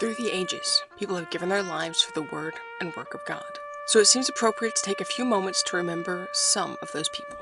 Through the ages, people have given their lives for the word and work of God. So it seems appropriate to take a few moments to remember some of those people.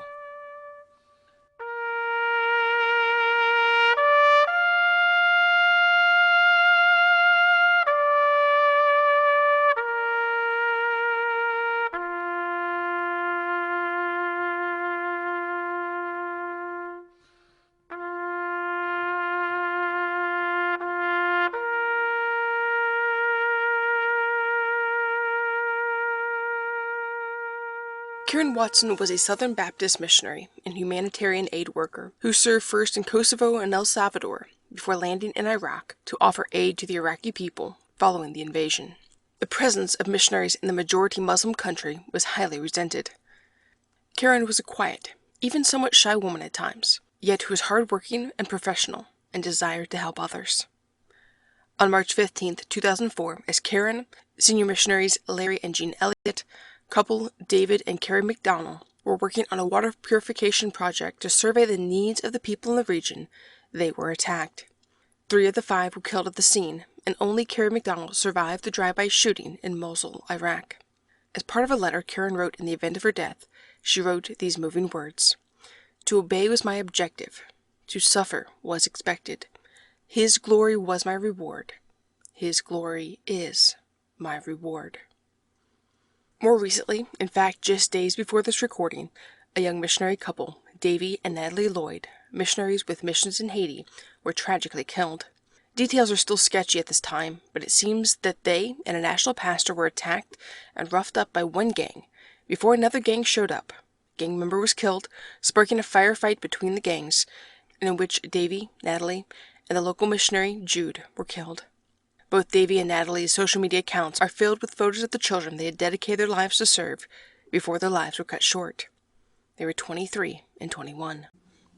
Karen Watson was a Southern Baptist missionary and humanitarian aid worker who served first in Kosovo and El Salvador before landing in Iraq to offer aid to the Iraqi people following the invasion. The presence of missionaries in the majority Muslim country was highly resented. Karen was a quiet, even somewhat shy woman at times, yet who was hardworking and professional and desired to help others. On March 15, 2004, as Karen, senior missionaries Larry and Jean Elliott, couple David and Carrie McDonald were working on a water purification project to survey the needs of the people in the region, they were attacked. 3 of the 5 were killed at the scene, and only Carrie McDonald survived the drive-by shooting in Mosul, Iraq. As part of a letter Karen wrote in the event of her death, she wrote these moving words: "To obey was my objective. To suffer was expected. His glory was my reward. His glory is my reward." More recently, in fact just days before this recording, a young missionary couple, Davy and Natalie Lloyd, missionaries with missions in Haiti, were tragically killed. Details are still sketchy at this time, but it seems that they and a national pastor were attacked and roughed up by one gang before another gang showed up. A gang member was killed, sparking a firefight between the gangs, in which Davy, Natalie, and the local missionary, Jude, were killed. Both Davy and Natalie's social media accounts are filled with photos of the children they had dedicated their lives to serve before their lives were cut short. They were 23 and 21.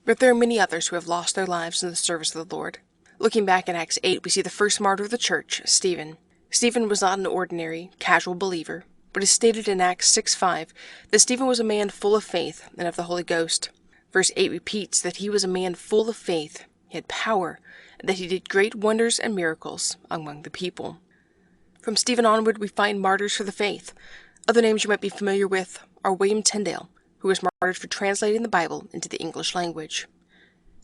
But there are many others who have lost their lives in the service of the Lord. Looking back in Acts 8, we see the first martyr of the church, Stephen. Stephen was not an ordinary, casual believer, but is stated in Acts 6:5 that Stephen was a man full of faith and of the Holy Ghost. Verse 8 repeats that he was a man full of faith, he had power, and that he did great wonders and miracles among the people. From Stephen onward, we find martyrs for the faith. Other names you might be familiar with are William Tyndale, who was martyred for translating the Bible into the English language.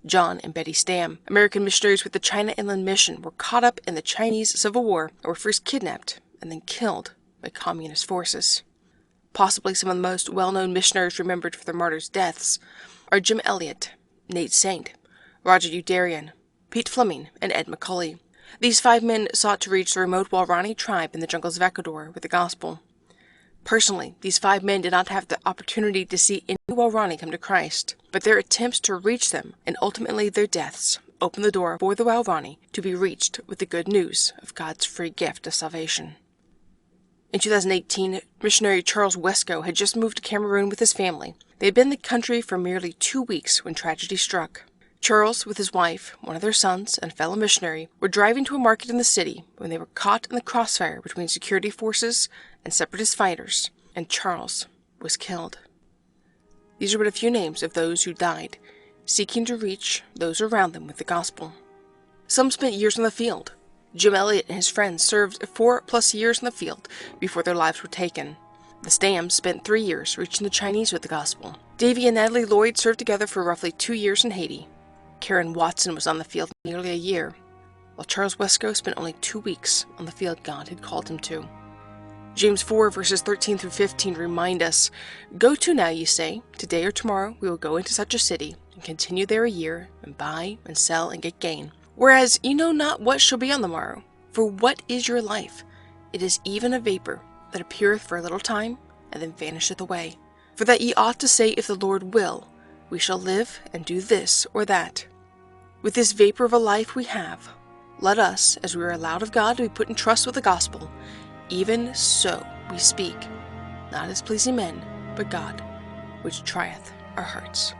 John and Betty Stam, American missionaries with the China Inland Mission, were caught up in the Chinese Civil War and were first kidnapped and then killed by communist forces. Possibly some of the most well-known missionaries remembered for their martyrs' deaths are Jim Elliot, Nate Saint, Roger Udarian, Pete Fleming, and Ed McCully. These 5 men sought to reach the remote Waorani tribe in the jungles of Ecuador with the gospel. Personally, these 5 men did not have the opportunity to see any Waorani come to Christ, but their attempts to reach them, and ultimately their deaths, opened the door for the Waorani to be reached with the good news of God's free gift of salvation. In 2018, missionary Charles Wesco had just moved to Cameroon with his family. They had been in the country for merely 2 weeks when tragedy struck. Charles, with his wife, one of their sons, and a fellow missionary, were driving to a market in the city when they were caught in the crossfire between security forces and separatist fighters, and Charles was killed. These are but a few names of those who died, seeking to reach those around them with the gospel. Some spent years in the field. Jim Elliot and his friends served 4+ years in the field before their lives were taken. The Stams spent 3 years reaching the Chinese with the gospel. Davy and Natalie Lloyd served together for roughly 2 years in Haiti. Karen Watson was on the field nearly a year, while Charles Wesco spent only 2 weeks on the field God had called him to. James 4, verses 13 through 15 remind us, "Go to now, ye say, today or tomorrow we will go into such a city, and continue there a year, and buy, and sell, and get gain. Whereas ye know not what shall be on the morrow. For what is your life? It is even a vapor, that appeareth for a little time, and then vanisheth away. For that ye ought to say, if the Lord will, we shall live and do this or that. With this vapor of a life we have, let us, as we are allowed of God to be put in trust with the gospel, even so we speak, not as pleasing men, but God, which trieth our hearts."